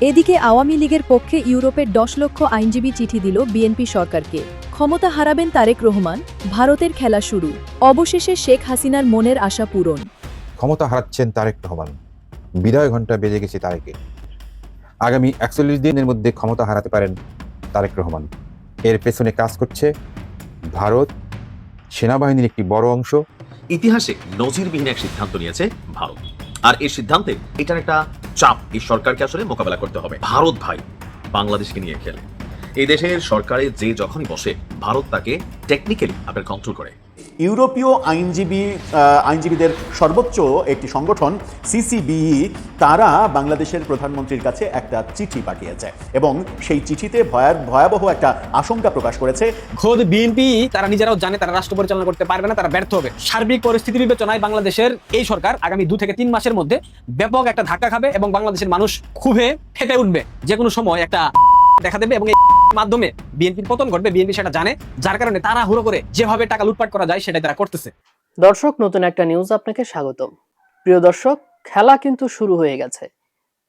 এদিকে আওয়ামী লীগের পক্ষে ইউরোপের 10 লক্ষ আইনজীবী চিঠি দিল বিএনপি সরকারকে। ক্ষমতা হারাবেন তারেক রহমান, ভারতের খেলা শুরু, অবশেষে শেখ হাসিনার মনের আশা পূরণ। ক্ষমতা হারাচ্ছেন তারেক রহমান, বিদায় ঘণ্টা বেজে গেছে তারেকের। আগামী 41 দিনের মধ্যে ক্ষমতা হারাতে পারেন তারেক রহমান। এর পেছনে কাজ করছে ভারত, সেনাবাহিনীর একটি বড় অংশ। ইতিহাসে নজিরবিহীন এক সিদ্ধান্ত নিয়েছে ভারত, আর এই সিদ্ধান্তে এটার একটা চাপ এই সরকারকে আসলে মোকাবেলা করতে হবে। ভারত ভাই বাংলাদেশকে নিয়ে খেলে, এই দেশের সরকারে যে যখনই বসে ভারত তাকে টেকনিক্যালি আপনার কন্ট্রোল করে। ইউরোপীয় আইনজীবীদের সর্বোচ্চ একটি সংগঠন সিসিবিই তারা বাংলাদেশের প্রধানমন্ত্রীর কাছে একটা চিঠি পাঠিয়েছে এবং সেই চিঠিতে ভয়াবহ একটা আশঙ্কা প্রকাশ করেছে। খোদ বিএনপি তারা নিজেরাও জানে তারা রাষ্ট্র পরিচালনা করতে পারবে না, তারা ব্যর্থ হবে। সার্বিক পরিস্থিতি বিবেচনায় বাংলাদেশের এই সরকার আগামী 2 থেকে 3 মাসের মধ্যে ব্যাপক একটা ধাক্কা খাবে এবং বাংলাদেশের মানুষ ক্ষোভে ফেটে উঠবে। যে কোনো সময় একটা দেখা দেবে এবং মাধ্যমে বিএনপির পতন ঘটবে। বিএনপি সেটা জানে, যার কারণে তারা হুড়ো করে যেভাবে টাকা লুটপাট করা যায় সেটাই তারা করতেছে। দর্শক, নতুন একটা নিউজ আপনাকে স্বাগতম। প্রিয় দর্শক, খেলা কিন্তু শুরু হয়ে গেছে।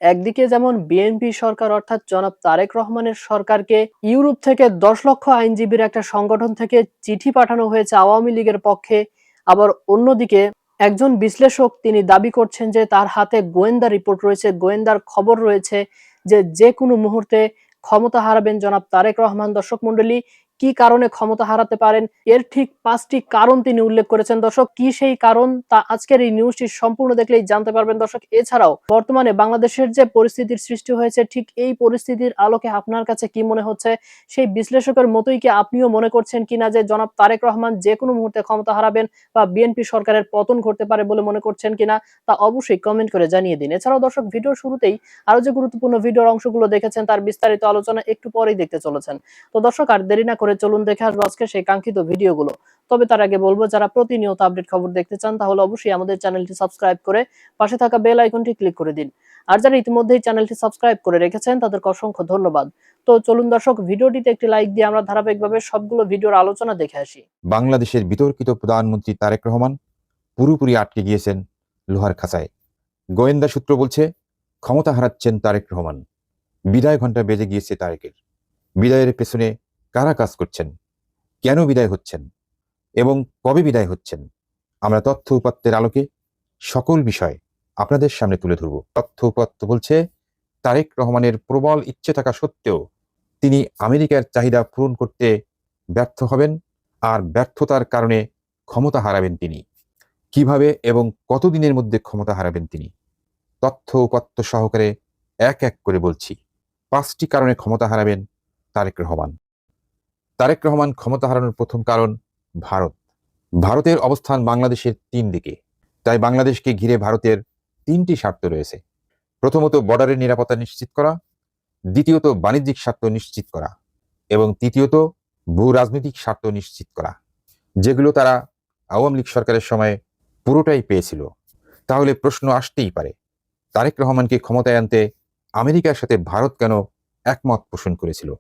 একদিকে যেমন বিএনপি সরকার অর্থাৎ জনাব তারেক রহমানের সরকারকে ইউরোপ থেকে 10 লক্ষ আইনজীবীর একটা সংগঠন থেকে চিঠি পাঠানো হয়েছে আওয়ামী লীগের পক্ষে, আবার অন্যদিকে একজন বিশ্লেষক তিনি দাবি করছেন যে তার হাতে গোয়েন্দা রিপোর্ট রয়েছে, গোয়েন্দার খবর রয়েছে যে কোনো মুহূর্তে ক্ষমতা হারাবেন জনাব তারেক রহমান। দর্শক মন্ডলী, কি কারণে ক্ষমতা হারাতে পারেন এর ঠিক 5টি কারণ তিনি উল্লেখ করেছেন। দর্শক, কি সেই কারণ তা আজকের এই নিউজটি সম্পূর্ণ দেখলেই জানতে পারবেন। দর্শক, এছাড়াও বর্তমানে বাংলাদেশের যে পরিস্থিতির সৃষ্টি হয়েছে ঠিক এই পরিস্থিতির আলোকে আপনার কাছে কি মনে হচ্ছে, সেই বিশ্লেষকের মতোই কি আপনিও মনে করছেন কিনা যে জনাব তারেক রহমান যে কোনো মুহূর্তে ক্ষমতা হারাবেন বা বিএনপি সরকারের পতন ঘটতে পারে বলে মনে করছেন কিনা তা অবশ্যই কমেন্ট করে জানিয়ে দিন। এছাড়াও দর্শক, ভিডিওর শুরুতেই আরো যে গুরুত্বপূর্ণ ভিডিওর অংশগুলো দেখেছেন তার বিস্তারিত আলোচনা একটু পরেই দেখতে চলেছেন। তো দর্শক, আর দেরি না করে চলুন দেখে আসবো আজকে সেই কাঙ্ক্ষিত ভিডিওগুলো। তবে তার আগে বলবো, যারা প্রতিনিয়ত আপডেট খবর দেখতে চান তাহলে অবশ্যই আমাদের চ্যানেলটি সাবস্ক্রাইব করে পাশে থাকা বেল আইকনটি ক্লিক করে দিন। আর যারা ইতিমধ্যেই চ্যানেলটি সাবস্ক্রাইব করে রেখেছেন তাদেরকে অসংখ্য ধন্যবাদ। তো চলুন দর্শক, ভিডিওটিতে একটি লাইক দিয়ে আমরা ধারাবাহিকভাবে সবগুলো ভিডিওর আলোচনা দেখে আসি। বাংলাদেশের বিতর্কিত প্রধানমন্ত্রী তারেক রহমান পুরোপুরি আটকে গিয়েছেন লোহার খাঁচায়। গোয়েন্দা সূত্র বলছে ক্ষমতা হারাচ্ছেন তারেক রহমান, বিদায় ঘণ্টা বেজে গিয়েছে তারেকের। বিদায়ের পেছনে কারা কাজ করছেন, কেন বিদায় হচ্ছেন এবং কবে বিদায় হচ্ছেন, আমরা তথ্য উপাত্তের আলোকে সকল বিষয় আপনাদের সামনে তুলে ধরব। তথ্য উপাত্ত বলছে তারেক রহমানের প্রবল ইচ্ছে থাকা সত্ত্বেও তিনি আমেরিকার চাহিদা পূরণ করতে ব্যর্থ হবেন, আর ব্যর্থতার কারণে ক্ষমতা হারাবেন তিনি। কিভাবে এবং কতদিনের মধ্যে ক্ষমতা হারাবেন তিনি, তথ্য উপাত্ত সহকারে এক এক করে বলছি। 5টি কারণে ক্ষমতা হারাবেন তারেক রহমান। তারেক রহমান ক্ষমতা হারানোর প্রথম কারণ ভারত। ভারতের অবস্থান বাংলাদেশের 3 দিকে, তাই বাংলাদেশকে ঘিরে ভারতের 3টি স্বার্থ রয়েছে। প্রথমত বর্ডারের নিরাপত্তা নিশ্চিত করা, দ্বিতীয়ত বাণিজ্যিক স্বার্থ নিশ্চিত করা এবং তৃতীয়ত ভূ রাজনৈতিক স্বার্থ নিশ্চিত করা, যেগুলো তারা আওয়ামী লীগ সরকারের সময় পুরোটাই পেয়েছিল। তাহলে প্রশ্ন আসতেই পারে, তারেক রহমানকে ক্ষমতায় আনতে আমেরিকার সাথে ভারত কেন একমত পোষণ করেছিল?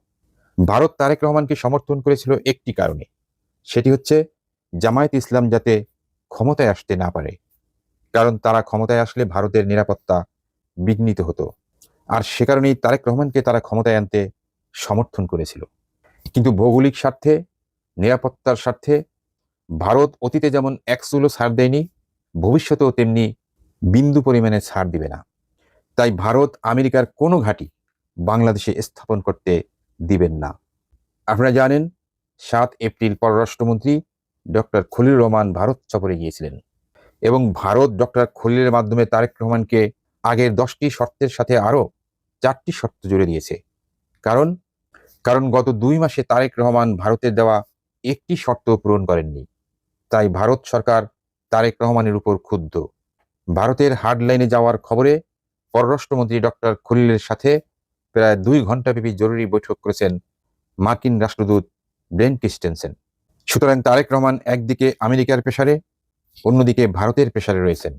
ভারত তারেক রহমানকে সমর্থন করেছিল একটি কারণে, সেটি হচ্ছে জামায়াত ইসলাম যাতে ক্ষমতায় আসতে না পারে, কারণ তারা ক্ষমতায় আসলে ভারতের নিরাপত্তা বিঘ্নিত হতো। আর সে কারণেই তারেক রহমানকে তারা ক্ষমতায় আনতে সমর্থন করেছিল। কিন্তু ভৌগোলিক স্বার্থে, নিরাপত্তার স্বার্থে ভারত অতীতে যেমন 1 চুলো ছাড় দেয়নি, ভবিষ্যতেও তেমনি বিন্দু পরিমাণে ছাড় দিবে না। তাই ভারত আমেরিকার কোনো ঘাঁটি বাংলাদেশে স্থাপন করতে দিবেন না। আপনারা জানেন 7 এপ্রিল পররাষ্ট্রমন্ত্রী ডক্টর খলিল রহমান ভারত সফরে গিয়েছিলেন এবং ভারত ডক্টর খলিলের মাধ্যমে তারেক রহমানকে আগের 10টি শর্তের সাথে আরও 4টি শর্ত জুড়ে দিয়েছে। কারণ গত 2 মাসে তারেক রহমান ভারতের দেওয়া একটি শর্ত পূরণ করেননি। তাই ভারত সরকার তারেক রহমানের উপর ক্ষুব্ধ। ভারতের হার্ডলাইনে যাওয়ার খবরে পররাষ্ট্রমন্ত্রী ডক্টর খলিলের সাথে প্রায় 2 ঘণ্টাব্যাপী জরুরি বৈঠক করেছেন মার্কিন রাষ্ট্রদূত ব্রেন ক্রিস্টেনসেন। সুতরাং তারেক রহমান একদিকে আমেরিকার প্রেসারে, অন্যদিকে ভারতের প্রেসারে রয়েছেন।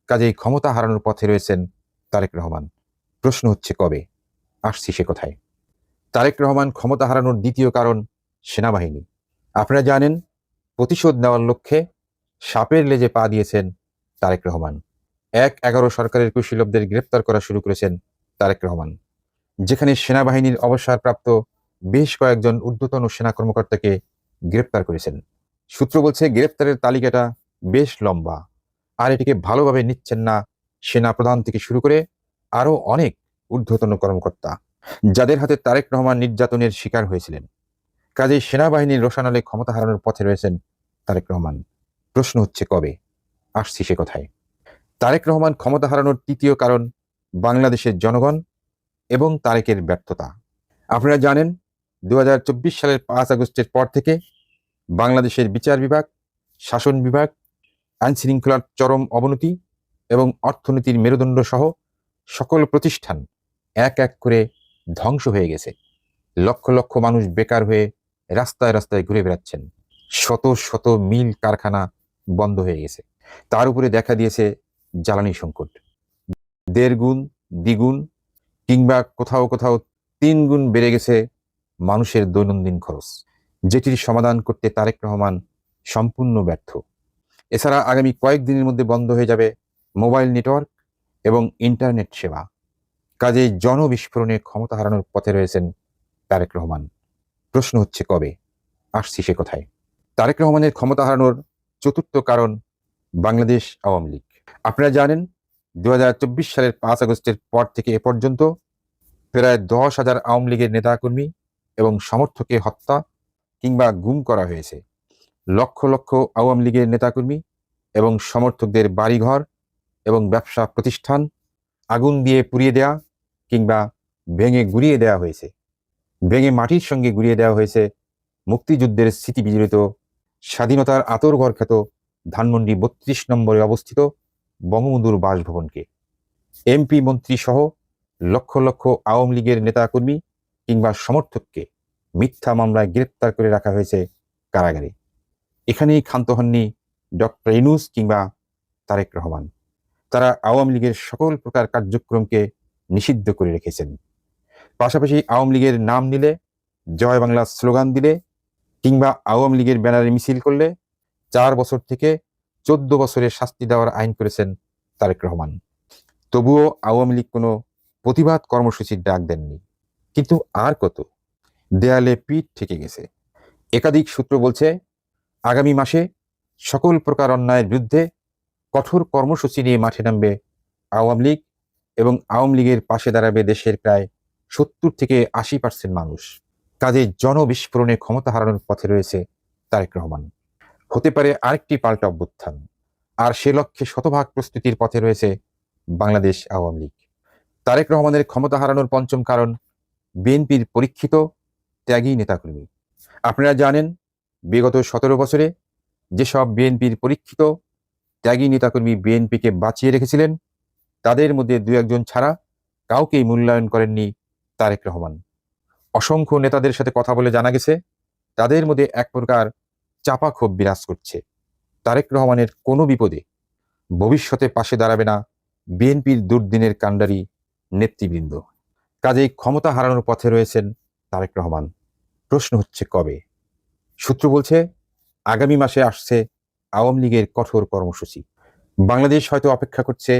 কাজেই ক্ষমতা হারানোর পথে রয়েছেন তারেক রহমান। প্রশ্ন হচ্ছে কবে? আসছি সে কথায়। তারেক রহমান ক্ষমতা হারানোর দ্বিতীয় কারণ সেনাবাহিনী। আপনারা জানেন প্রতিশোধ নেওয়ার লক্ষ্যে সাপের লেজে পা দিয়েছেন তারেক রহমান। 1-11 সরকারের কুশীলবদের গ্রেপ্তার করা শুরু করেছেন তারেক রহমান। যেখানে সেনাবাহিনীর অবসরপ্রাপ্ত বেশ কয়েকজন ঊর্ধ্বতন সেনা কর্মকর্তাকে গ্রেপ্তার করেছেন। সূত্র বলছে গ্রেপ্তারের তালিকাটা বেশ লম্বা, আর এটিকে ভালোভাবে নিচ্ছেন না সেনা প্রধান থেকে শুরু করে আরো অনেক ঊর্ধ্বতন কর্মকর্তা, যাদের হাতে তারেক রহমান নির্যাতনের শিকার হয়েছিলেন। কাজেই সেনাবাহিনীর রোষানলে ক্ষমতা হারানোর পথে রয়েছেন তারেক রহমান। প্রশ্ন হচ্ছে কবে? আসছি সে কথায়। তারেক রহমান ক্ষমতা হারানোর তৃতীয় কারণ বাংলাদেশের জনগণ এবং তারেকের ব্যর্থতা। আপনারা জানেন 2024 সালের 5 আগস্টের পর থেকে বাংলাদেশের বিচার বিভাগ, শাসন বিভাগ, আইনশৃঙ্খলার চরম অবনতি এবং অর্থনীতির মেরুদণ্ড সহ সকল প্রতিষ্ঠান এক এক করে ধ্বংস হয়ে গেছে। লক্ষ লক্ষ মানুষ বেকার হয়ে রাস্তায় রাস্তায় ঘুরে বেড়াচ্ছেন। শত শত মিল কারখানা বন্ধ হয়ে গেছে। তার উপরে দেখা দিয়েছে জ্বালানি সংকট। 1.5 গুণ, দ্বিগুণ কিংবা কোথাও কোথাও 3 গুণ বেড়ে গেছে মানুষের দৈনন্দিন খরচ, যেটির সমাধান করতে তারেক রহমান সম্পূর্ণ ব্যর্থ। এছাড়া আগামী কয়েকদিনের মধ্যে বন্ধ হয়ে যাবে মোবাইল নেটওয়ার্ক এবং ইন্টারনেট সেবা। কাজেই জনবিস্ফোরণে ক্ষমতা হারানোর পথে রয়েছেন তারেক রহমান। প্রশ্ন হচ্ছে কবে? আসছি সে কথায়। তারেক রহমানের ক্ষমতা হারানোর চতুর্থ কারণ বাংলাদেশ আওয়ামী লীগ। আপনারা জানেন 2024 সালের 5 আগস্টের পর থেকে এ পর্যন্ত প্রায় 10,000 আওয়ামী লীগের নেতাকর্মী এবং সমর্থককে হত্যা কিংবা গুম করা হয়েছে। লক্ষ লক্ষ আওয়ামী লীগের নেতাকর্মী এবং সমর্থকদের বাড়িঘর এবং ব্যবসা প্রতিষ্ঠান আগুন দিয়ে পুড়িয়ে দেয়া কিংবা ভেঙে গুঁড়িয়ে দেওয়া হয়েছে। ভেঙে মাটির সঙ্গে গুঁড়িয়ে দেওয়া হয়েছে মুক্তিযুদ্ধের স্মৃতি বিজড়িত স্বাধীনতার আতরঘর খ্যাত ধানমন্ডি 32 নম্বরে অবস্থিত বঙ্গবন্ধুর বাসভবনকে। এমপি মন্ত্রী সহ লক্ষ লক্ষ আওয়ামী লীগের নেতাকর্মী কিংবা সমর্থককে মিথ্যা মামলায় গ্রেপ্তার করে রাখা হয়েছে কারাগারে। এখানেই ক্ষান্ত হননি ডক্টর ইউনূস কিংবা তারেক রহমান। তারা আওয়ামী লীগের সকল প্রকার কার্যক্রমকে নিষিদ্ধ করে রেখেছেন। পাশাপাশি আওয়ামী লীগের নাম নিলে, জয় বাংলা স্লোগান দিলে কিংবা আওয়ামী লীগের ব্যানারে মিছিল করলে 4 বছর থেকে 14 বছরের শাস্তি দেওয়ার আইন করেছেন তারেক রহমান। তবুও আওয়ামী লীগ কোনো প্রতিবাদ কর্মসূচির ডাক দেননি। কিন্তু আর কত, দেয়ালে পিঠ ঠেকে গেছে। একাধিক সূত্র বলছে আগামী মাসে সকল প্রকার অন্যায়ের বিরুদ্ধে কঠোর কর্মসূচি নিয়ে মাঠে নামবে আওয়ামী লীগ এবং আওয়ামী লীগের পাশে দাঁড়াবে দেশের প্রায় 70 থেকে 80% মানুষ। কাজে জনবিস্ফোরণে ক্ষমতা হারানোর পথে রয়েছে তারেক রহমান। হতে পারে আরেকটি পাল্টা অভ্যুত্থান, আর সে লক্ষ্যে শতভাগ প্রস্তুতির পথে রয়েছে বাংলাদেশ আওয়ামী লীগ। তারেক রহমানের ক্ষমতা হারানোর পঞ্চম কারণ বিএনপির পরীক্ষিত ত্যাগী নেতাকর্মী। আপনারা জানেন বিগত 17 বছরে যেসব বিএনপির পরীক্ষিত ত্যাগী নেতাকর্মী বিএনপিকে বাঁচিয়ে রেখেছিলেন, তাদের মধ্যে 2-1 ছাড়া কাউকেই মূল্যায়ন করেননি তারেক রহমান। অসংখ্য নেতাদের সাথে কথা বলে জানা গেছে তাদের মধ্যে এক প্রকার চাপা ক্ষোভ বিরাজ করছে। তারেক রহমানের কোনো বিপদে ভবিষ্যতে পাশে দাঁড়াবে না বিএনপির দুর্দিনের কাণ্ডারি নেতৃবৃন্দ। কাজেই ক্ষমতা হারানোর পথে রয়েছেন তারেক রহমান। প্রশ্ন হচ্ছে কবে? সূত্র বলছে আগামী মাসে আসছে আওয়ামী লীগের কঠোর কর্মসূচি। বাংলাদেশ হয়তো অপেক্ষা করছে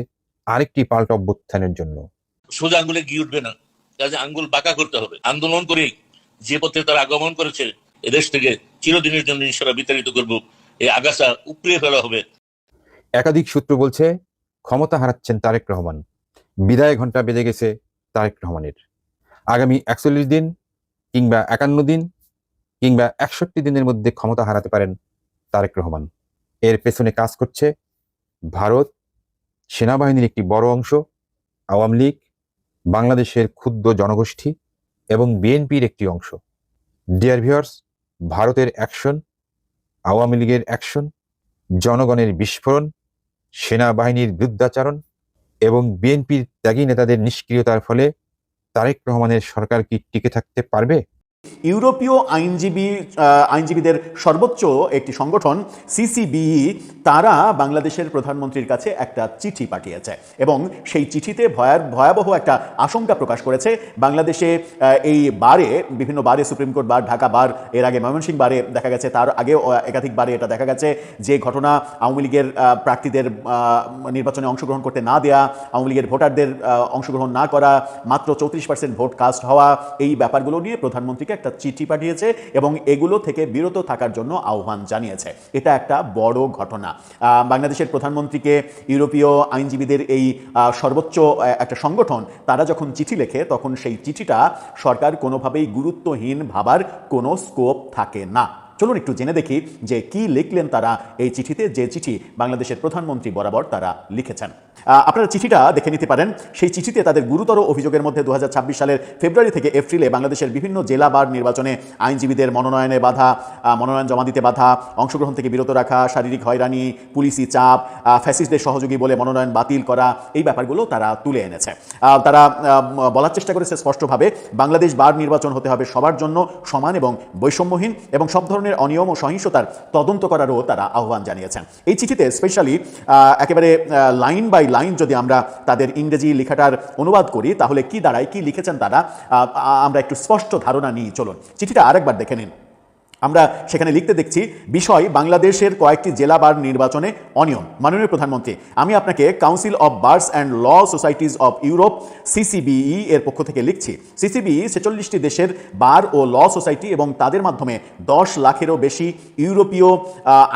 আরেকটি পাল্টা অভ্যুত্থানের জন্য। সোজা আঙ্গুলে গিয়ে উঠবে না, কাজে আঙ্গুল বাঁকা করতে হবে। আন্দোলন করে যে পথে তারা আগমন করেছে, এদেশ থেকে চিরদিনের জন্য ইনশাআল্লাহ বিতাড়িত করব। এই আগাছা উপড়িয়ে ফেলা হবে। একাধিক সূত্র বলছে ক্ষমতা হারাচ্ছেন তারেক রহমান। বিদায় ঘণ্টা বেজে গেছে তারেক রহমানের। আগামী 41 দিন কিংবা 51 দিন কিংবা 61 দিনের মধ্যে ক্ষমতা হারাতে পারেন তারেক রহমান। এর পেছনে কাজ করছে ভারত, সেনাবাহিনীর একটি বড় অংশ, আওয়ামী লীগ, বাংলাদেশের ক্ষুদ্র জনগোষ্ঠী এবং বিএনপির একটি অংশ। ডিয়ার ভিউয়ার্স, ভারতের অ্যাকশন, আওয়ামী লীগের অ্যাকশন, জনগণের বিস্ফোরণ, সেনাবাহিনীর বিরুদ্ধাচারণ এবং বিএনপির ত্যাগী নেতাদের নিষ্ক্রিয়তার ফলে তারেক রহমানের সরকার কি টিকে থাকতে পারবে? ইউরোপীয় আইনজীবীদের সর্বোচ্চ একটি সংগঠন সিসিবিই তারা বাংলাদেশের প্রধানমন্ত্রীর কাছে একটা চিঠি পাঠিয়েছে এবং সেই চিঠিতে ভয়াবহ একটা আশঙ্কা প্রকাশ করেছে বাংলাদেশে এই বারে বিভিন্ন বারে সুপ্রিম কোর্ট বার, ঢাকা বার, এর আগে ময়মনসিংহ বারে দেখা গেছে, তার আগেও একাধিক বারে এটা দেখা গেছে যে ঘটনা আওয়ামী লীগের প্রার্থীদের নির্বাচনে অংশগ্রহণ করতে না দেয়া, আওয়ামী লীগের ভোটারদের অংশগ্রহণ না করা, মাত্র 34% ভোট কাস্ট হওয়া, এই ব্যাপারগুলো নিয়ে প্রধানমন্ত্রীকে একটা চিঠি পাঠিয়েছে এবং এগুলো থেকে বিরত থাকার জন্য আহ্বান জানিয়েছে। এটা একটা বড় ঘটনা। বাংলাদেশের প্রধানমন্ত্রীকে ইউরোপীয় আইনজীবীদের এই সর্বোচ্চ একটা সংগঠন তারা যখন চিঠি লেখে তখন সেই চিঠিটা সরকার কোনোভাবেই গুরুত্বহীন ভাবার কোনো স্কোপ থাকে না। চলুন একটু জেনে দেখি যে কি লিখলেন তারা এই চিঠিতে, যে চিঠি বাংলাদেশের প্রধানমন্ত্রী বরাবর তারা লিখেছেন। আপনারা চিঠিটা দেখে নিতে পারেন। সেই চিঠিতে তাদের গুরুতর অভিযোগের মধ্যে 2026 সালের ফেব্রুয়ারি থেকে এপ্রিলে বাংলাদেশের বিভিন্ন জেলা বার নির্বাচনে আইনজীবীদের মনোনয়নে বাধা, মনোনয়ন জমা দিতে বাধা, অংশগ্রহণ থেকে বিরত রাখা, শারীরিক হয়রানি, পুলিশি চাপ, ফ্যাসিস্টদের সহযোগী বলে মনোনয়ন বাতিল করা, এই ব্যাপারগুলো তারা তুলে এনেছে। তারা বলার চেষ্টা করেছে স্পষ্টভাবে বাংলাদেশ বার নির্বাচন হতে হবে সবার জন্য সমান এবং বৈষম্যহীন এবং সব ধরনের অনিয়ম ও সহিংসতার তদন্ত করারও তারা আহ্বান জানিয়েছেন। এই চিঠিতে স্পেশালি একেবারে লাইন বাই লাইন যদি আমরা তাদের ইংরেজি লেখাটার অনুবাদ করি তাহলে কি দাঁড়ায়, কি লিখেছেন তারা, আমরা একটু স্পষ্ট ধারণা নিই। চলুন চিঠিটা আরেকবার দেখে নিন। আমরা সেখানে লিখতে দেখছি, বিষয় বাংলাদেশের কয়েকটি জেলা বার নির্বাচনে অনিয়ম। মাননীয় প্রধানমন্ত্রী, আমি আপনাকে council of bars and law societies of Europe CCBE এর পক্ষ থেকে লিখছি। সিসিবিই 46টি দেশের বার ও ল সোসাইটি এবং তাদের মাধ্যমে 10 লাখেরও বেশি ইউরোপীয়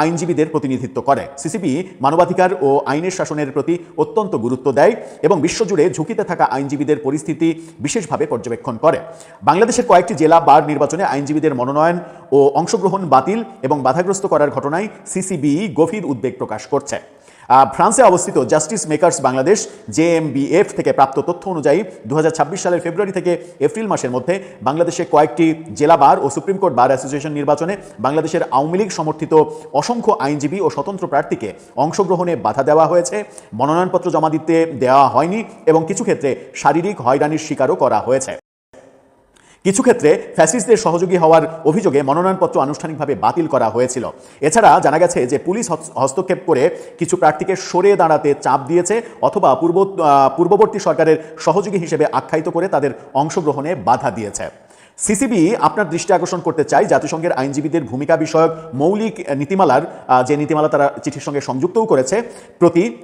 আইনজীবীদের প্রতিনিধিত্ব করে। সিসিবিই মানবাধিকার ও আইনের শাসনের প্রতি অত্যন্ত গুরুত্ব দেয় এবং বিশ্বজুড়ে ঝুঁকিতে থাকা আইনজীবীদের পরিস্থিতি বিশেষভাবে পর্যবেক্ষণ করে। বাংলাদেশের কয়েকটি জেলা বার নির্বাচনে আইনজীবীদের মনোনয়ন ও অংশগ্রহণ বাতিল এবং বাধাগ্রস্ত করার ঘটনায় সিসিবিই গভীর উদ্বেগ প্রকাশ করছে। ফ্রান্সে অবস্থিত জাস্টিস মেকার্স বাংলাদেশ জেএমবিএফ থেকে প্রাপ্ত তথ্য অনুযায়ী 2026 সালের ফেব্রুয়ারি থেকে এপ্রিল মাসের মধ্যে বাংলাদেশে কয়েকটি জেলা বার ও সুপ্রিম কোর্ট বার অ্যাসোসিয়েশন নির্বাচনে বাংলাদেশের আওয়ামী লীগ সমর্থিত অসংখ্য আইনজীবী ও স্বতন্ত্র প্রার্থীকে অংশগ্রহণে বাধা দেওয়া হয়েছে, মনোনয়নপত্র জমা দিতে দেওয়া হয়নি এবং কিছু ক্ষেত্রে শারীরিক হয়রানির শিকারও করা হয়েছে। কিছু ক্ষেত্রে ফ্যাসিস্টদের সহযোগী হওয়ার অভিযোগে মনোনয়নপত্র আনুষ্ঠানিকভাবে বাতিল করা হয়েছিল। এছাড়া জানা গেছে যে পুলিশ হস্তক্ষেপ করে কিছু প্রার্থীকে সরে দাঁড়াতে চাপ দিয়েছে অথবা পূর্ববর্তী সরকারের সহযোগী হিসেবে আখ্যায়িত করে তাদের অংশগ্রহণে বাধা দিয়েছে। সিসিবি আপনার দৃষ্টি আকর্ষণ করতে চাই জাতিসংঘের আইনজীবীদের ভূমিকা বিষয়ক মৌলিক নীতিমালার যে নীতিমালা তারা চিঠির সঙ্গে সংযুক্তও করেছে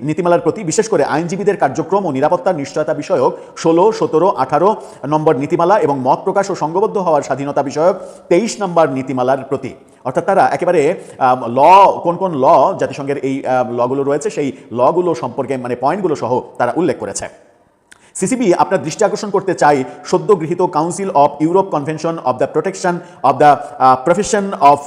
নীতিমালার প্রতি বিশেষ করে আইনজীবীদের কার্যক্রম ও নিরাপত্তার নিশ্চয়তা বিষয়ক 16, 17, 18 নম্বর নীতিমালা এবং মত প্রকাশ ও সংঘবদ্ধ হওয়ার স্বাধীনতা বিষয়ক 23 নম্বর নীতিমালার প্রতি। অর্থাৎ তারা একেবারে কোন কোন ল জাতিসংঘের এই লগুলো রয়েছে সেই লগুলো সম্পর্কে মানে পয়েন্টগুলো সহ তারা উল্লেখ করেছে। সিসিবি আপনার দৃষ্টি আকর্ষণ করতে চাই সদ্য গৃহীত council of Europe convention of the protection of the profession of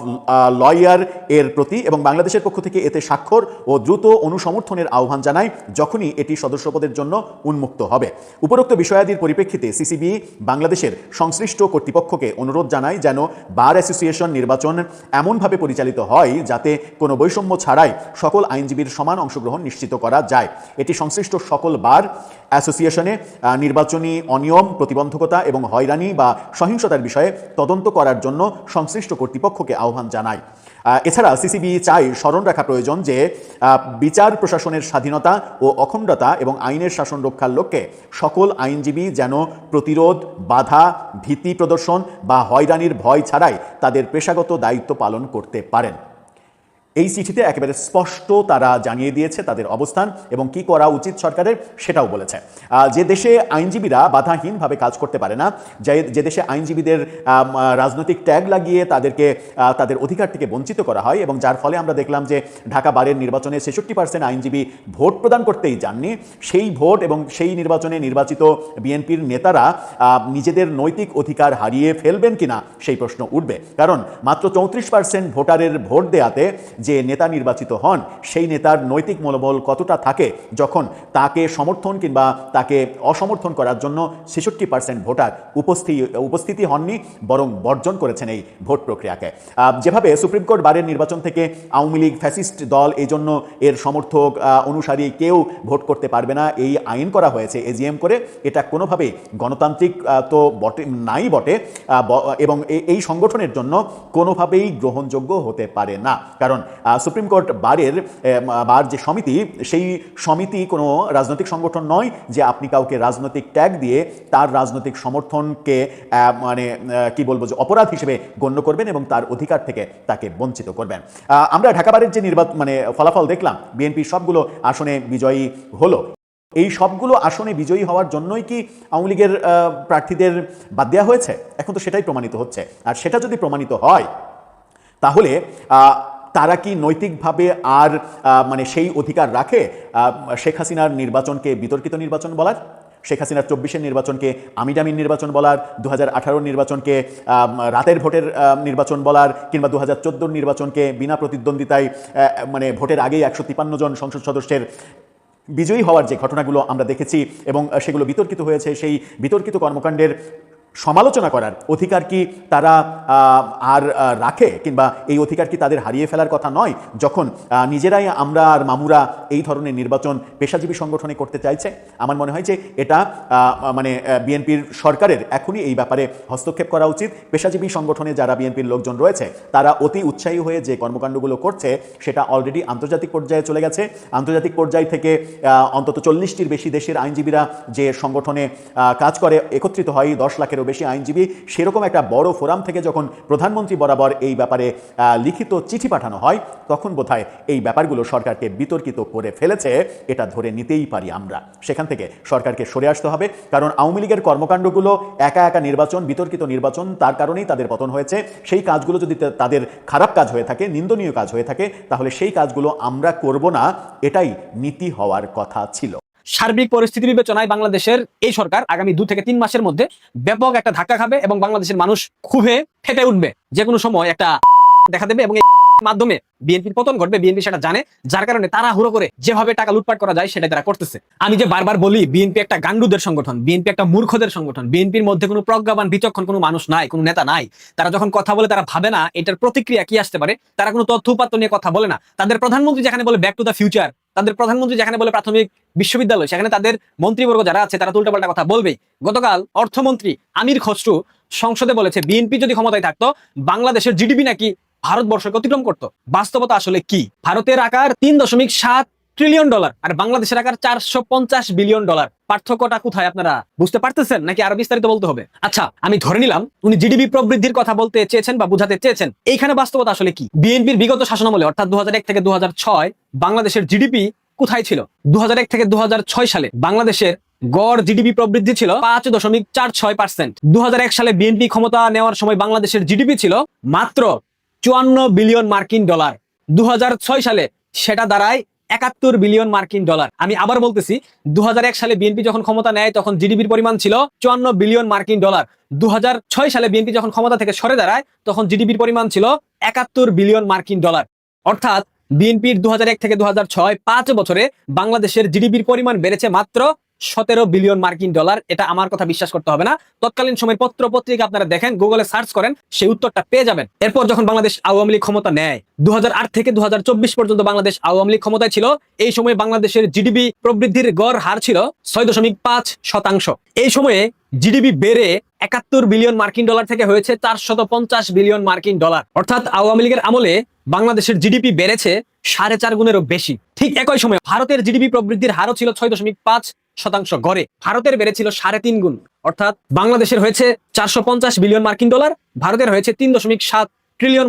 lawyer এর প্রতি এবং বাংলাদেশের পক্ষ থেকে এতে স্বাক্ষর ও দ্রুত অনুসমর্থনের আহ্বান জানায় যখনই এটি সদস্যপদের জন্য উন্মুক্ত হবে। উপরোক্ত বিষয়াদির পরিপ্রেক্ষিতে সিসিবি বাংলাদেশের সংশ্লিষ্ট কর্তৃপক্ষকে অনুরোধ জানায় যেন বার অ্যাসোসিয়েশন নির্বাচন এমনভাবে পরিচালিত হয় যাতে কোনো বৈষম্য ছাড়াই সকল আইনজীবীর সমান অংশগ্রহণ নিশ্চিত করা যায়। এটি সংশ্লিষ্ট সকল বার অ্যাসোসিয়েশনে নির্বাচনী অনিয়ম, প্রতিবন্ধকতা এবং হয়রানি বা সহিংসতার বিষয়ে তদন্ত করার জন্য সংশ্লিষ্ট কর্তৃপক্ষকে আহ্বান জানায়। এছাড়া সিসিবি চাই স্মরণ রাখা প্রয়োজন যে বিচার প্রশাসনের স্বাধীনতা ও অখণ্ডতা এবং আইনের শাসন রক্ষার লক্ষ্যে সকল আইনজীবী যেন প্রতিরোধ, বাধা, ভীতি প্রদর্শন বা হয়রানির ভয় ছাড়াই তাদের পেশাগত দায়িত্ব পালন করতে পারেন। এই চিঠিতে একেবারে স্পষ্ট তারা জানিয়ে দিয়েছে তাদের অবস্থান এবং কি করা উচিত সরকারের সেটাও বলেছে। যে দেশে আইনজীবীরা বাধাহীনভাবে কাজ করতে পারে না, যে দেশে আইনজীবীদের রাজনৈতিক ট্যাগ লাগিয়ে তাদেরকে তাদের অধিকার থেকে বঞ্চিত করা হয় এবং যার ফলে আমরা দেখলাম যে ঢাকা বারের নির্বাচনে 66% আইনজীবী ভোট প্রদান করতেই যাননি, সেই ভোট এবং সেই নির্বাচনে নির্বাচিত বিএনপির নেতারা নিজেদের নৈতিক অধিকার হারিয়ে ফেলবেন কিনা সেই প্রশ্ন উঠবে। কারণ মাত্র 34% ভোটারের ভোট দেয়াতে যে নেতা নির্বাচিত হন সেই নেতার নৈতিক মনোবল কতটা থাকে যখন তাকে সমর্থন কিংবা তাকে অসমর্থন করার জন্য 66% ভোটার উপস্থিতি হননি, বরং বর্জন করেছেন এই ভোট প্রক্রিয়াকে। যেভাবে সুপ্রিম কোর্ট বারের নির্বাচন থেকে আওয়ামী লীগ ফ্যাসিস্ট দল এই জন্য এর সমর্থক অনুসারী কেউ ভোট করতে পারবে না এই আইন করা হয়েছে এজিএম করে, এটা কোনোভাবেই গণতান্ত্রিক তো বটে নাই বটে, এবং এই সংগঠনের জন্য কোনোভাবেই গ্রহণযোগ্য হতে পারে না। কারণ সুপ্রিম কোর্ট বার যে সমিতি, সেই সমিতি কোনো রাজনৈতিক সংগঠন নয় যে আপনি কাউকে রাজনৈতিক ট্যাগ দিয়ে তার রাজনৈতিক সমর্থনকে মানে কি বলবো যে অপরাধ হিসেবে গণ্য করবেন এবং তার অধিকার থেকে তাকে বঞ্চিত করবেন। আমরা ঢাকা বারের যে ফলাফল দেখলাম, বিএনপি সবগুলো আসনে বিজয়ী হলো। এই সবগুলো আসনে বিজয়ী হওয়ার জন্যই কি আওয়ামী লীগের প্রার্থীদের বাদ দেওয়া হয়েছে? এখন তো সেটাই প্রমাণিত হচ্ছে। আর সেটা যদি প্রমাণিত হয় তাহলে তারা কি নৈতিকভাবে আর মানে সেই অধিকার রাখে শেখ হাসিনার নির্বাচনকে বিতর্কিত নির্বাচন বলার, শেখ হাসিনার 24-এর নির্বাচনকে আমিডামিন নির্বাচন বলার, 2018 নির্বাচনকে রাতের ভোটের নির্বাচন বলার, কিংবা 2014 নির্বাচনকে বিনা প্রতিদ্বন্দ্বিতায় মানে ভোটের আগেই 153 জন সংসদ সদস্যের বিজয়ী হওয়ার যে ঘটনাগুলো আমরা দেখেছি এবং সেগুলো বিতর্কিত হয়েছে, সেই বিতর্কিত কর্মকাণ্ডের সমালোচনা করার অধিকার কি তারা আর রাখে, কিংবা এই অধিকার কি তাদের হারিয়ে ফেলার কথা নয় যখন নিজেরাই আমরা আর মামুরা এই ধরনের নির্বাচন পেশাজীবী সংগঠনে করতে চাইছে? আমার মনে হয় যে এটা মানে বিএনপির সরকারের এখনই এই ব্যাপারে হস্তক্ষেপ করা উচিত। পেশাজীবী সংগঠনে যারা বিএনপির লোকজন রয়েছে তারা অতি উৎসাহী হয়ে যে কর্মকাণ্ডগুলো করছে সেটা অলরেডি আন্তর্জাতিক পর্যায়ে চলে গেছে। আন্তর্জাতিক পর্যায় থেকে অন্তত 40টির বেশি দেশের আইনজীবীরা যে সংগঠনে কাজ করে একত্রিত হয়, 10 লাখেরও বেশি আইনজীবী, সেরকম একটা বড় ফোরাম থেকে যখন প্রধানমন্ত্রী বরাবর এই ব্যাপারে লিখিত চিঠি পাঠানো হয়, তখন বোধহয় এই ব্যাপারগুলো সরকারকে বিতর্কিত করে ফেলেছে, এটা ধরে নিতেই পারি আমরা। সেখান থেকে সরকারকে সরে আসতে হবে, কারণ আওয়ামী লীগের কর্মকাণ্ডগুলো একা একা নির্বাচন, বিতর্কিত নির্বাচন, তার কারণেই তাদের পতন হয়েছে। সেই কাজগুলো যদি তাদের খারাপ কাজ হয়ে থাকে, নিন্দনীয় কাজ হয়ে থাকে, তাহলে সেই কাজগুলো আমরা করব না, এটাই নীতি হওয়ার কথা ছিল। সার্বিক পরিস্থিতি বিবেচনায় বাংলাদেশের এই সরকার আগামী 2 থেকে 3 মাসের মধ্যে ব্যাপক একটা ধাক্কা খাবে এবং বাংলাদেশের মানুষ ক্ষোভে ফেটে উঠবে। যে কোনো সময় একটা দেখা দেবে এবং মাধ্যমে বিএনপির পতন ঘটবে। বিএনপি সেটা জানে, যার কারণে তারা হুড়ো করে যেভাবে টাকা লুটপাট করা যায় সেটা তারা করতেছে। আমি যে বারবার বলি বিএনপি একটা গান্ডুদের সংগঠন, বিএনপি একটা মূর্খদের সংগঠন, বিএনপির মধ্যে কোনো প্রজ্ঞাবান বিচক্ষণ কোনো মানুষ নাই, কোনো নেতা নাই। তারা যখন কথা বলে তারা ভাবে না এটার প্রতিক্রিয়া কি আসতে পারে, তারা কোনো তথ্য উপাত্ত নিয়ে কথা বলে না। তাদের প্রধানমন্ত্রী যেখানে বলে ব্যাক টু দ্য ফিউচার, তাদের প্রধানমন্ত্রী যেখানে বলে প্রাথমিক বিশ্ববিদ্যালয়, সেখানে তাদের মন্ত্রীবর্গ যারা আছে তারা উল্টাপাল্টা কথা বলবেই। গতকাল অর্থমন্ত্রী আমির খসরু সংসদে বলেছে বিএনপি যদি ক্ষমতায় থাকতো বাংলাদেশের জিডিপি নাকি ভারতবর্ষকে অতিক্রম করতো। বাস্তবতা আসলে কি? ভারতের আকার $3.7 ট্রিলিয়ন আর বাংলাদেশের আকার $450 বিলিয়ন। পার্থক্যটা কোথায় আপনারা বুঝতে পারতেছেন নাকি আরো বিস্তারিত বলতে হবে? আচ্ছা, আমি ধরে নিলাম উনি জিডিপি প্রবৃদ্ধির কথা বলতে চেয়েছেন বা বুঝাতে চেয়েছেন। এইখানে বাস্তবতা আসলে কি? বিএনপির বিগত শাসনামলে অর্থাৎ 2001 থেকে 2006 বাংলাদেশের জিডিপি কোথায় ছিল? 2001 থেকে 2006 সালে বাংলাদেশের গড় জিডিপি প্রবৃদ্ধি ছিল 5.46%। 2001 সালে বিএনপি ক্ষমতা নেওয়ার সময় বাংলাদেশের জিডিপি ছিল মাত্র $54 বিলিয়ন। 2006 সালে সেটা দাঁড়ায় $71 বিলিয়ন। আমি আবার বলতেছি, 2001 সালে বিএনপি যখন ক্ষমতা নেয় তখন জিডিপির পরিমাণ ছিল $54 বিলিয়ন। 2006 সালে বিএনপি যখন ক্ষমতা থেকে সরে দাঁড়ায় তখন জিডিপির পরিমাণ ছিল $71 বিলিয়ন। অর্থাৎ বিএনপির 2001 থেকে 2006 5 বছরে বাংলাদেশের জিডিপির পরিমাণ বেড়েছে মাত্র $17 বিলিয়ন। এটা আমার কথা বিশ্বাস করতে হবে না, তৎকালীন সময়ের পত্র পত্রিকা আপনারা দেখেন, গুগলে সার্চ করেন, সেই উত্তরটা পেয়ে যাবেন। এরপর যখন বাংলাদেশ আওয়ামী লীগ ক্ষমতা নেয় 2008 থেকে 2024 পর্যন্ত বাংলাদেশ আওয়ামী লীগ ক্ষমতায় ছিল। এই সময়ে বাংলাদেশের জিডিপি প্রবৃদ্ধির গড় হার ছিল 6.5%। এই সময়ে জিডিপি বেড়ে $71 বিলিয়ন থেকে হয়েছে $450 বিলিয়ন। অর্থাৎ আওয়ামী লীগের আমলে বাংলাদেশের জিডিপি বেড়েছে 4.5 গুণেরও বেশি। ঠিক একই সময় ভারতের জিডিপি প্রবৃদ্ধির হারও ছিল 6.5% গড়ে, ভারতের বেড়েছিল 3.5 গুণ। অর্থাৎ বাংলাদেশের হয়েছে $450 বিলিয়ন, ভারতের হয়েছে $3.7 ট্রিলিয়ন।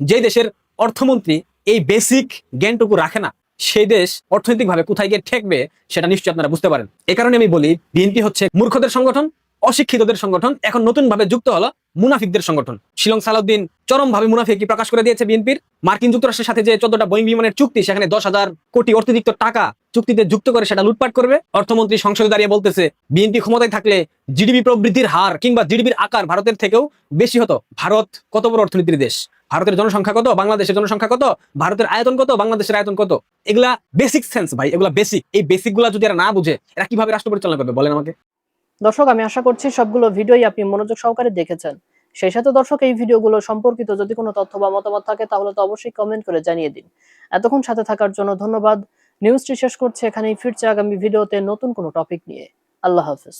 যে দেশের অর্থমন্ত্রী এই বেসিক জ্ঞানটুকু রাখে না, সেই দেশ অর্থনৈতিকভাবে কোথায় গিয়ে ঠেকবে সেটা নিশ্চয়ই আপনারা বুঝতে পারেন। এ কারণে আমি বলি বিএনপি হচ্ছে মূর্খদের সংগঠন, অশিক্ষিতদের সংগঠন। এখন নতুন ভাবে যুক্ত হলো মুনাফিকদের সংগঠন। শিলং সালাউদ্দিন চরম ভাবে মুনাফিকি প্রকাশ করে দিয়েছে বিএনপির। মার্কিন যুক্তরাষ্ট্রের সাথে যে 14টা বোয়িং বিমানের চুক্তি, সেখানে 10,000 কোটি অতিরিক্ত টাকা চুক্তিতে যুক্ত করে সেটা লুটপাট করবে। অর্থমন্ত্রী সংসদে দাঁড়িয়ে বলতেছে বিএনপি ক্ষমতায় থাকলে জিডিপি প্রবৃদ্ধির হার কিংবা জিডিপির আকার ভারতের থেকেও বেশি হতো। ভারত কত বড় অর্থনীতির দেশ, ভারতের জনসংখ্যা কত, বাংলাদেশের জনসংখ্যা কত, ভারতের আয়তন কত, বাংলাদেশের আয়তন কত, এগুলা বেসিক সেন্স ভাই, এগুলা বেসিক। এই বেসিক গুলা যদি এরা না বুঝে এরা কিভাবে রাষ্ট্র পরিচালনা করবে বলেন আমাকে। দর্শক, আমি আশা করছি সবগুলো ভিডিওই আপনি মনোযোগ সহকারে দেখেছেন। সেই সাথে দর্শক, এই ভিডিওগুলো সম্পর্কিত যদি কোনো তথ্য বা মতামত থাকে তাহলে তো অবশ্যই কমেন্ট করে জানিয়ে দিন। এতক্ষণ সাথে থাকার জন্য ধন্যবাদ। নিউজটি শেষ করছে এখানেই, ফিরছে আগামী ভিডিওতে নতুন কোনো টপিক নিয়ে। আল্লাহ হাফেজ।